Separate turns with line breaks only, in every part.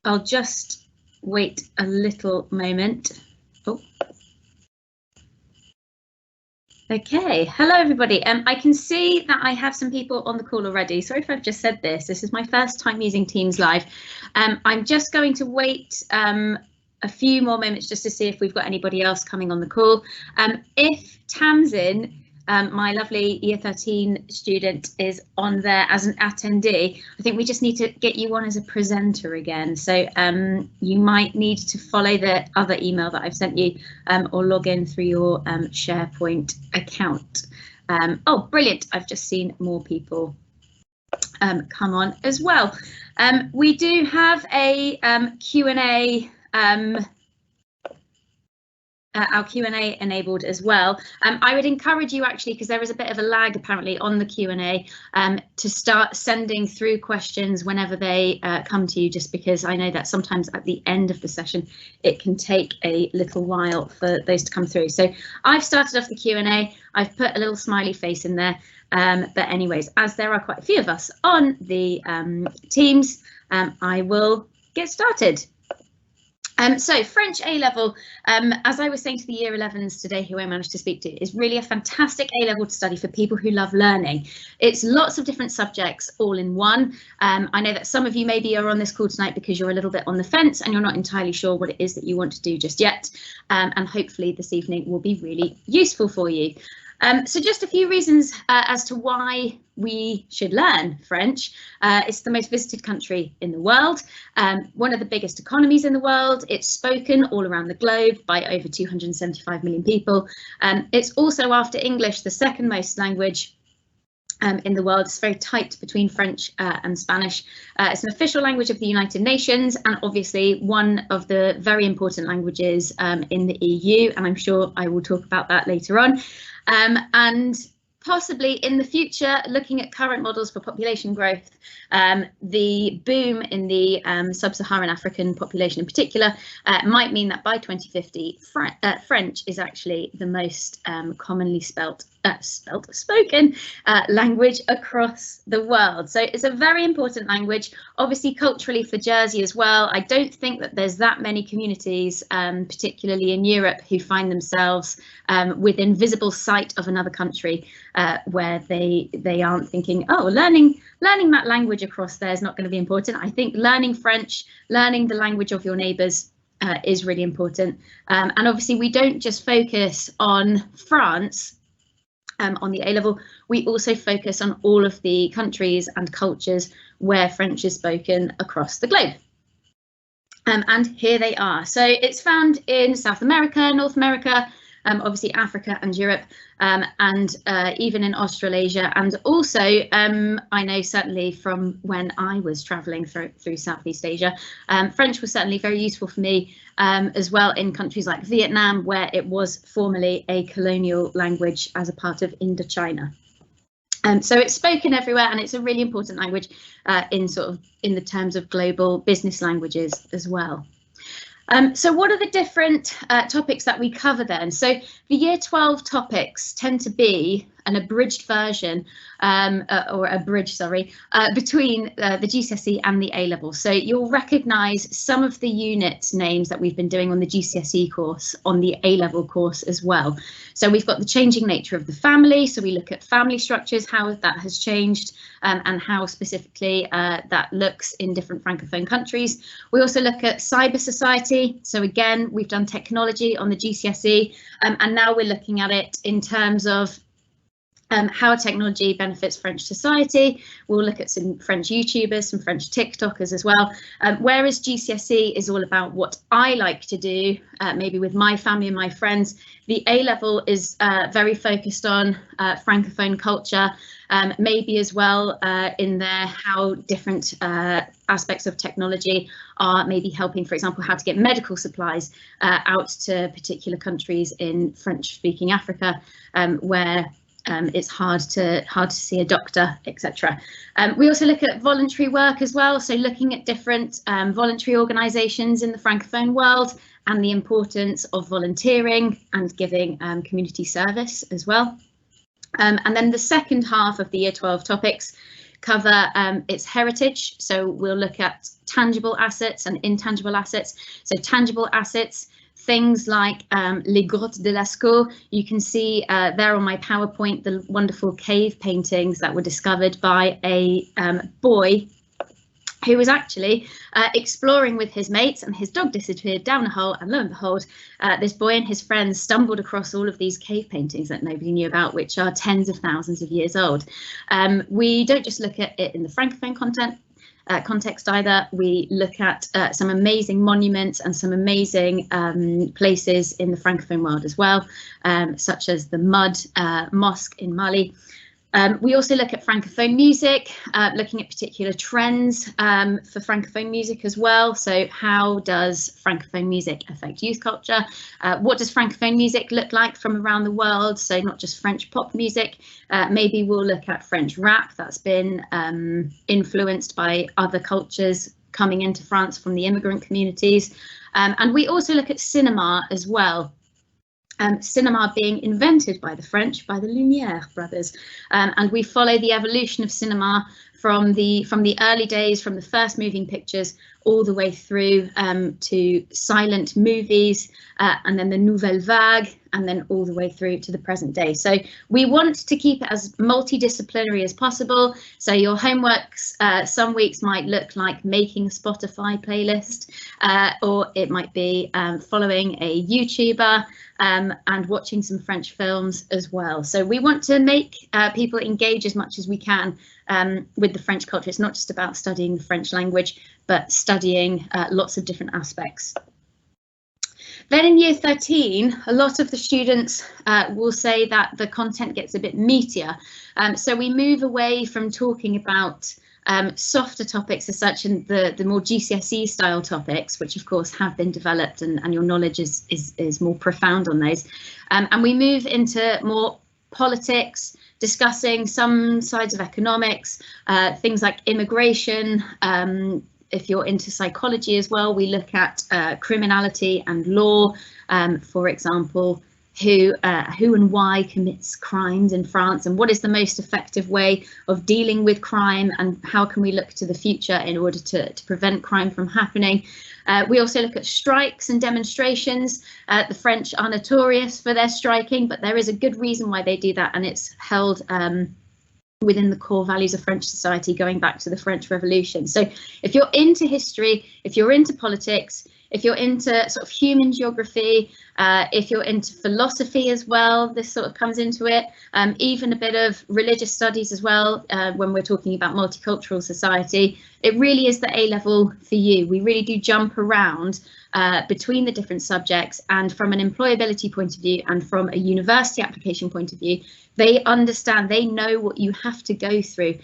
I'll just wait a little moment. Oh. Okay, hello everybody. I can see that I have some people on the call already. Sorry if I've just said this. This is my first time using Teams Live. I'm just going to wait a few more moments just to see if we've got anybody else coming on the call. If Tamsin, my lovely Year 13 student, is on there as an attendee, I think we just need to get you on as a presenter again. So you might need to follow the other email that I've sent you or log in through your SharePoint account. Oh, brilliant. I've just seen more people come on as well. We do have a Q&A, our Q&A enabled as well. I would encourage you actually, because there is a bit of a lag apparently on the Q&A, to start sending through questions whenever they come to you, just because I know that sometimes at the end of the session it can take a little while for those to come through. So I've started off the Q&A, I've put a little smiley face in there, but anyways, as there are quite a few of us on the Teams, I will get started. So French A-level, as I was saying to the Year 11s today who I managed to speak to, is really a fantastic A-level to study for people who love learning. It's lots of different subjects all in one. I know that some of you maybe are on this call tonight because you're a little bit on the fence and you're not entirely sure what it is that you want to do just yet. And hopefully this evening will be really useful for you. So just a few reasons as to why we should learn French. It's the most visited country in the world, one of the biggest economies in the world. It's spoken all around the globe by over 275 million people. It's also, after English, the second most language in the world. It's very tight between French and Spanish. It's an official language of the United Nations and obviously one of the very important languages in the EU, and I'm sure I will talk about that later on. And possibly in the future, looking at current models for population growth, the boom in the sub-Saharan African population in particular might mean that by 2050, French is actually the most commonly spoken language across the world. So it's a very important language, obviously culturally for Jersey as well. I don't think that there's that many communities, particularly in Europe, who find themselves within visible sight of another country where they aren't thinking, oh, learning that language across there is not going to be important. I think learning French, learning the language of your neighbours is really important. And obviously we don't just focus on France on the A-level, we also focus on all of the countries and cultures where French is spoken across the globe. And here they are. So it's found in South America, North America, obviously Africa and Europe, and even in Australasia. And also, I know certainly from when I was travelling through Southeast Asia, French was certainly very useful for me as well in countries like Vietnam, where it was formerly a colonial language as a part of Indochina. So it's spoken everywhere, and it's a really important language in the terms of global business languages as well. So what are the different topics that we cover then? So the Year 12 topics tend to be an abridged version, between the GCSE and the A-level. So you'll recognise some of the unit names that we've been doing on the GCSE course on the A-level course as well. So we've got the changing nature of the family. So we look at family structures, how that has changed, and how specifically that looks in different Francophone countries. We also look at cyber society. So again, we've done technology on the GCSE, and now we're looking at it in terms of how technology benefits French society. We'll look at some French YouTubers, some French TikTokers as well. Whereas GCSE is all about what I like to do, maybe with my family and my friends, the A-level is very focused on Francophone culture, maybe as well in there how different aspects of technology are maybe helping, for example, how to get medical supplies out to particular countries in French-speaking Africa, where it's hard to see a doctor, etc. We also look at voluntary work as well, so looking at different voluntary organisations in the Francophone world and the importance of volunteering and giving community service as well. And then the second half of the Year 12 topics cover its heritage, so we'll look at tangible assets and intangible assets. So tangible assets, things like Les Grottes de Lascaux. You can see there on my PowerPoint the wonderful cave paintings that were discovered by a boy who was actually exploring with his mates, and his dog disappeared down a hole, and lo and behold, this boy and his friends stumbled across all of these cave paintings that nobody knew about, which are tens of thousands of years old. We don't just look at it in the Francophone context either. We look at some amazing monuments and some amazing places in the Francophone world as well, such as the Mud Mosque in Mali. We also look at Francophone music, looking at particular trends for Francophone music as well. So how does Francophone music affect youth culture? What does Francophone music look like from around the world? So not just French pop music, maybe we'll look at French rap that's been influenced by other cultures coming into France from the immigrant communities. And we also look at cinema as well. Cinema being invented by the French, by the Lumiere brothers, and we follow the evolution of cinema from the early days, from the first moving pictures all the way through to silent movies, and then the Nouvelle Vague, and then all the way through to the present day. So we want to keep it as multidisciplinary as possible. So your homeworks some weeks might look like making a Spotify playlist, or it might be following a YouTuber and watching some French films as well. So we want to make people engage as much as we can with the French culture. It's not just about studying the French language, but studying lots of different aspects. Then in year 13, a lot of the students will say that the content gets a bit meatier. So we move away from talking about softer topics as such, and the more GCSE style topics, which of course have been developed, and your knowledge is more profound on those. And we move into more politics, discussing some sides of economics, things like immigration. If you're into psychology as well, we look at criminality and law, for example, who and why commits crimes in France, and what is the most effective way of dealing with crime, and how can we look to the future in order to prevent crime from happening. We also look at strikes and demonstrations. The French are notorious for their striking, but there is a good reason why they do that, and it's held within the core values of French society going back to the French Revolution. So if you're into history, if you're into politics, if you're into sort of human geography, if you're into philosophy as well, this sort of comes into it, even a bit of religious studies as well, when we're talking about multicultural society, it really is the A-level for you. We really do jump around between the different subjects, and from an employability point of view and from a university application point of view, they understand, they know what you have to go through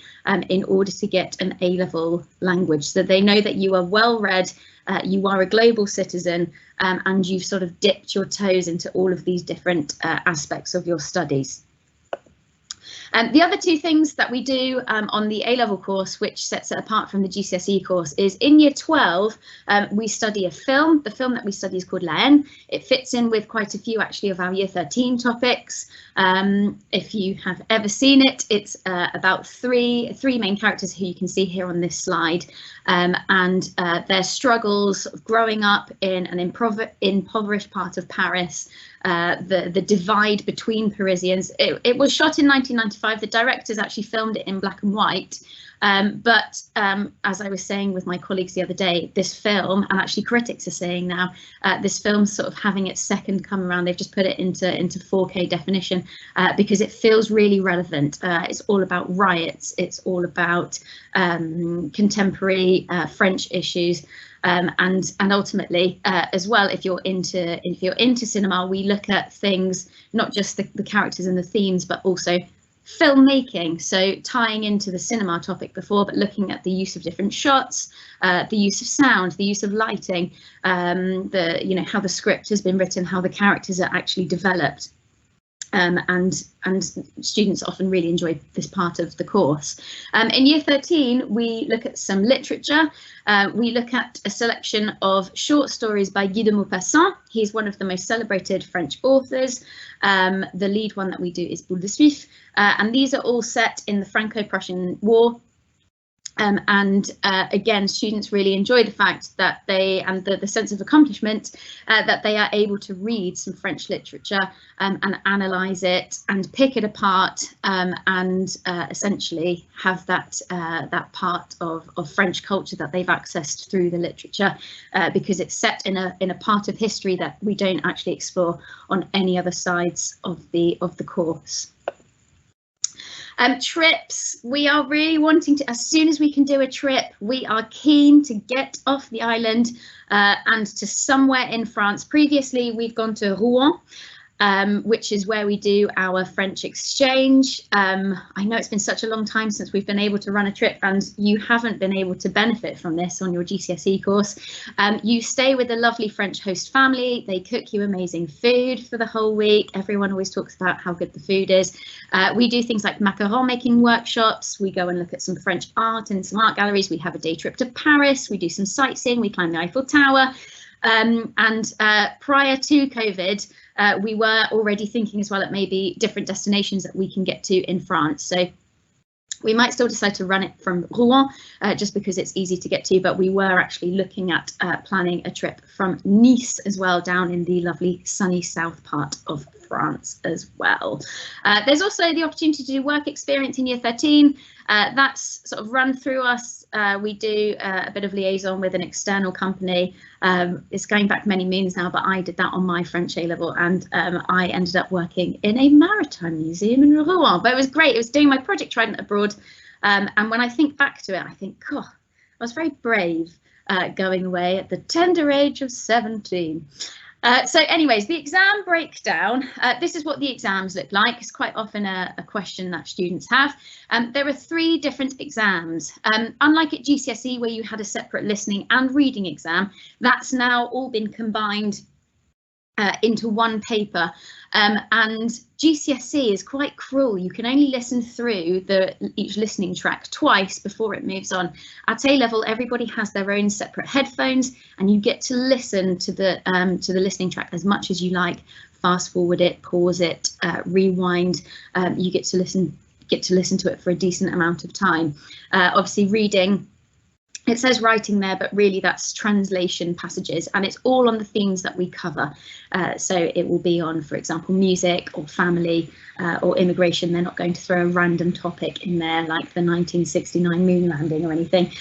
in order to get an A-level language. So they know that you are well read, you are a global citizen, and you've sort of dipped your toes into all of these different aspects of your studies. The other two things that we do on the A-level course, which sets it apart from the GCSE course, is in year 12, we study a film. The film that we study is called La Haine. It fits in with quite a few actually of our year 13 topics. If you have ever seen it, it's about three main characters who you can see here on this slide, and their struggles of growing up in an impoverished part of Paris, the divide between Parisians. It was shot in 1995. The directors actually filmed it in black and white, but as I was saying with my colleagues the other day, this film, and actually critics are saying now, this film's sort of having its second come around. They've just put it into 4K definition because it feels really relevant. It's all about riots, it's all about contemporary French issues. And ultimately, as well, if you're into cinema, we look at things, not just the characters and the themes, but also filmmaking. So tying into the cinema topic before, but looking at the use of different shots, the use of sound, the use of lighting, how the script has been written, how the characters are actually developed. And students often really enjoy this part of the course. In year 13, we look at some literature. We look at a selection of short stories by Guy de Maupassant. He's one of the most celebrated French authors. The lead one that we do is Boule de Suif, and these are all set in the Franco-Prussian War. Again, students really enjoy the fact that they, and the sense of accomplishment, that they are able to read some French literature and analyse it and pick it apart, and essentially have that part of French culture that they've accessed through the literature, because it's set in a part of history that we don't actually explore on any other sides of the course. Trips, we are really wanting to, as soon as we can do a trip, we are keen to get off the island and to somewhere in France. Previously, we've gone to Rouen, which is where we do our French exchange. I know it's been such a long time since we've been able to run a trip, and you haven't been able to benefit from this on your GCSE course. You stay with a lovely French host family. They cook you amazing food for the whole week. Everyone always talks about how good the food is. We do things like macaron making workshops. We go and look at some French art in some art galleries. We have a day trip to Paris. We do some sightseeing. We climb the Eiffel Tower. Prior to COVID, we were already thinking as well at maybe different destinations that we can get to in France. So we might still decide to run it from Rouen, just because it's easy to get to, but we were actually looking at planning a trip from Nice as well, down in the lovely sunny south part of France as well. There's also the opportunity to do work experience in year 13. That's sort of run through us. We do a bit of liaison with an external company. It's going back many moons now, but I did that on my French A-level, and I ended up working in a maritime museum in Rouen. But it was great. It was doing my project Trident abroad, and when I think back to it, I think, oh, I was very brave going away at the tender age of 17. So anyways, the exam breakdown, this is what the exams look like. It's quite often a question that students have. There are 3 different exams. Unlike at GCSE, where you had a separate listening and reading exam, that's now all been combined into one paper, and GCSE is quite cruel. You can only listen through each listening track twice before it moves on. At A-level, everybody has their own separate headphones, and you get to listen to the listening track as much as you like. Fast forward it, pause it, rewind. You get to listen to it for a decent amount of time. Obviously, reading. It says writing there, but really that's translation passages, and it's all on the themes that we cover. So it will be on, for example, music or family or immigration. They're not going to throw a random topic in there like the 1969 moon landing or anything.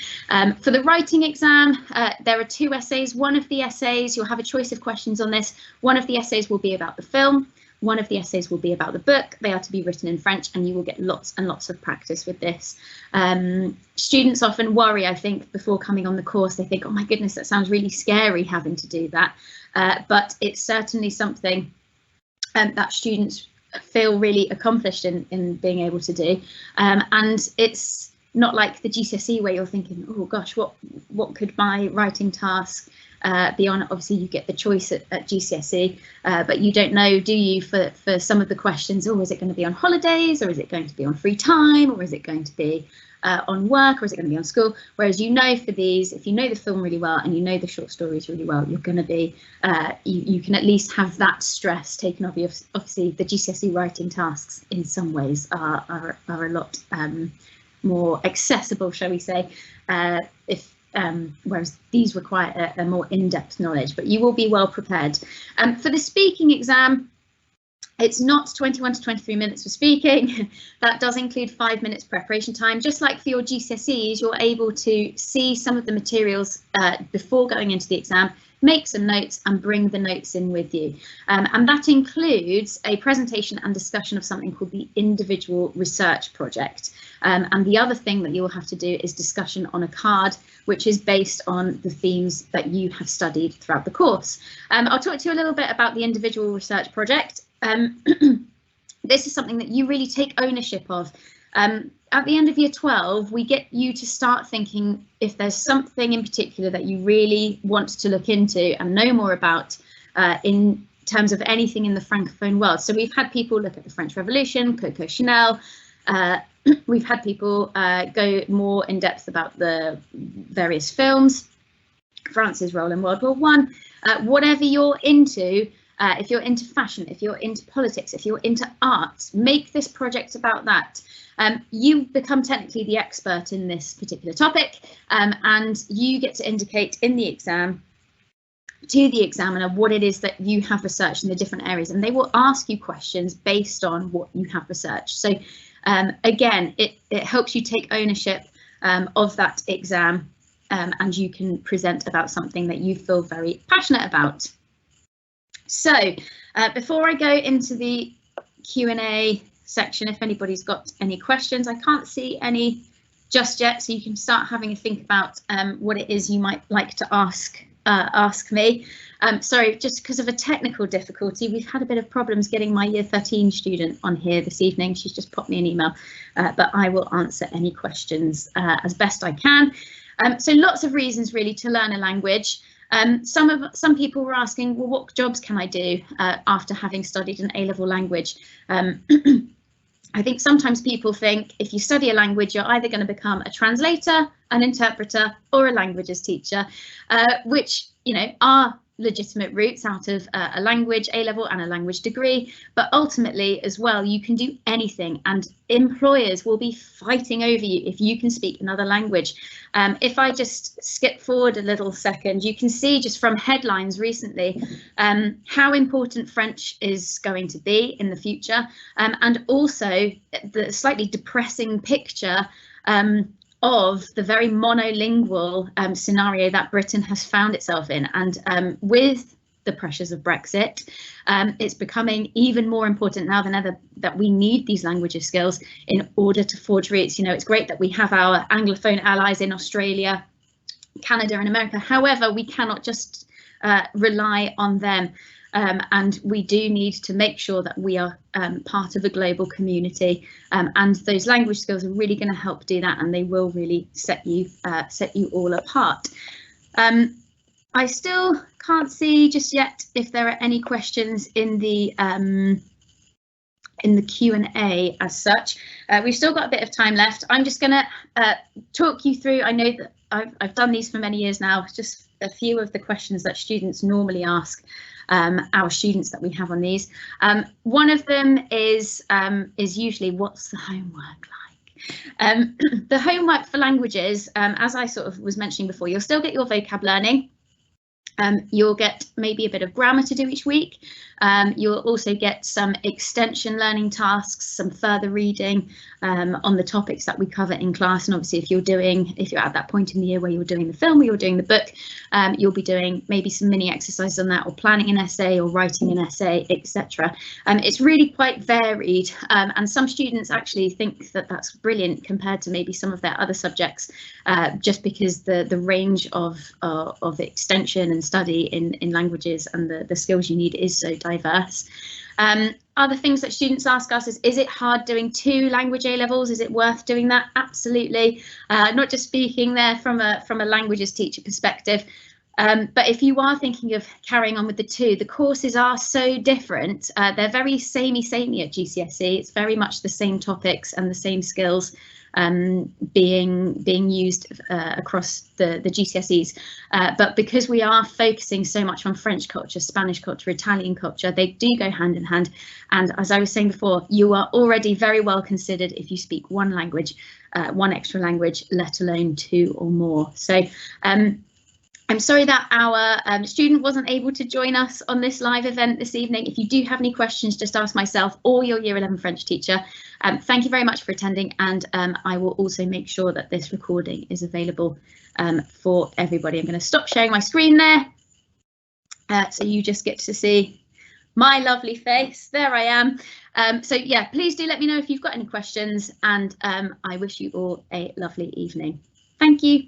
For the writing exam, there are 2 essays. One of the essays, you'll have a choice of questions on this. One of the essays will be about the film. One of the essays will be about the book. They are to be written in French, and you will get lots and lots of practice with this. Students often worry, I think, before coming on the course. They think, oh my goodness, that sounds really scary having to do that. But it's certainly something that students feel really accomplished in being able to do. And it's not like the GCSE where you're thinking, oh gosh, what could my writing task be on? Obviously you get the choice at GCSE, but you don't know, do you, for some of the questions, oh, is it going to be on holidays, or is it going to be on free time, or is it going to be on work, or is it going to be on school? Whereas you know, for these, if you know the film really well and you know the short stories really well, you're going to be, you can at least have that stress taken off you. Obviously the GCSE writing tasks in some ways are a lot more accessible, shall we say, whereas these require a more in-depth knowledge, but you will be well prepared. For the speaking exam, it's not 21 to 23 minutes for speaking. That does include 5 minutes preparation time. Just like for your GCSEs, you're able to see some of the materials before going into the exam, make some notes and bring the notes in with you. And that includes a presentation and discussion of something called the individual research project. And the other thing that you'll have to do is discussion on a card, which is based on the themes that you have studied throughout the course. I'll talk to you a little bit about the individual research project. This is something that you really take ownership of. At the end of year 12, we get you to start thinking if there's something in particular that you really want to look into and know more about in terms of anything in the Francophone world. So we've had people look at the French Revolution, Coco Chanel. We've had people go more in depth about the various films, France's role in World War I. Whatever you're into, if you're into fashion, if you're into politics, if you're into art, make this project about that. You become technically the expert in this particular topic, and you get to indicate in the exam to the examiner what it is that you have researched in the different areas, and they will ask you questions based on what you have researched. So again, it helps you take ownership of that exam, and you can present about something that you feel very passionate about. So before I go into the Q&A section, if anybody's got any questions, I can't see any just yet, so you can start having a think about what it is you might like to ask me. Sorry, just because of a technical difficulty, we've had a bit of problems getting my Year 13 student on here this evening. She's just popped me an email, but I will answer any questions as best I can. So lots of reasons really to learn a language. Some people were asking, well, what jobs can I do after having studied an A-level language? I think sometimes people think if you study a language, you're either going to become a translator, an interpreter, or a languages teacher, which, you know, are legitimate routes out of a language A-level and a language degree. But ultimately as well, you can do anything, and employers will be fighting over you if you can speak another language. If I just skip forward a little second, you can see just from headlines recently how important French is going to be in the future, and also the slightly depressing picture of the very monolingual scenario that Britain has found itself in. And with the pressures of Brexit, it's becoming even more important now than ever that we need these language skills in order to forge roots. You know, it's great that we have our Anglophone allies in Australia, Canada and America. However, we cannot just rely on them. And we do need to make sure that we are part of a global community, and those language skills are really going to help do that, and they will really set you all apart. I still can't see just yet if there are any questions in the Q&A as such. We've still got a bit of time left. I'm just going to talk you through. I know that I've done these for many years now. Just a few of the questions that students normally ask our students that we have on these. One of them is usually, what's the homework like? The homework for languages, as I sort of was mentioning before, you'll still get your vocab learning. You'll get maybe a bit of grammar to do each week. You'll also get some extension learning tasks, some further reading on the topics that we cover in class. And obviously, if you're at that point in the year where you're doing the film or you're doing the book, you'll be doing maybe some mini exercises on that, or planning an essay or writing an essay, etc. It's really quite varied, and some students actually think that that's brilliant compared to maybe some of their other subjects, just because the range of extension and study in languages and the skills you need is so diverse. Other things that students ask us is it hard doing 2 language A-levels? Is it worth doing that? Absolutely. Not just speaking there from a languages teacher perspective, but if you are thinking of carrying on with the 2, the courses are so different. They're very samey at GCSE. It's very much the same topics and the same skills being used across the GCSEs, but because we are focusing so much on French culture, Spanish culture, Italian culture, they do go hand in hand. And as I was saying before, you are already very well considered if you speak one language, one extra language, let alone 2 or more. So I'm sorry that our student wasn't able to join us on this live event this evening. If you do have any questions, just ask myself or your Year 11 French teacher. Thank you very much for attending, and I will also make sure that this recording is available for everybody. I'm going to stop sharing my screen there, so you just get to see my lovely face. There I am. So yeah, please do let me know if you've got any questions, and I wish you all a lovely evening. Thank you.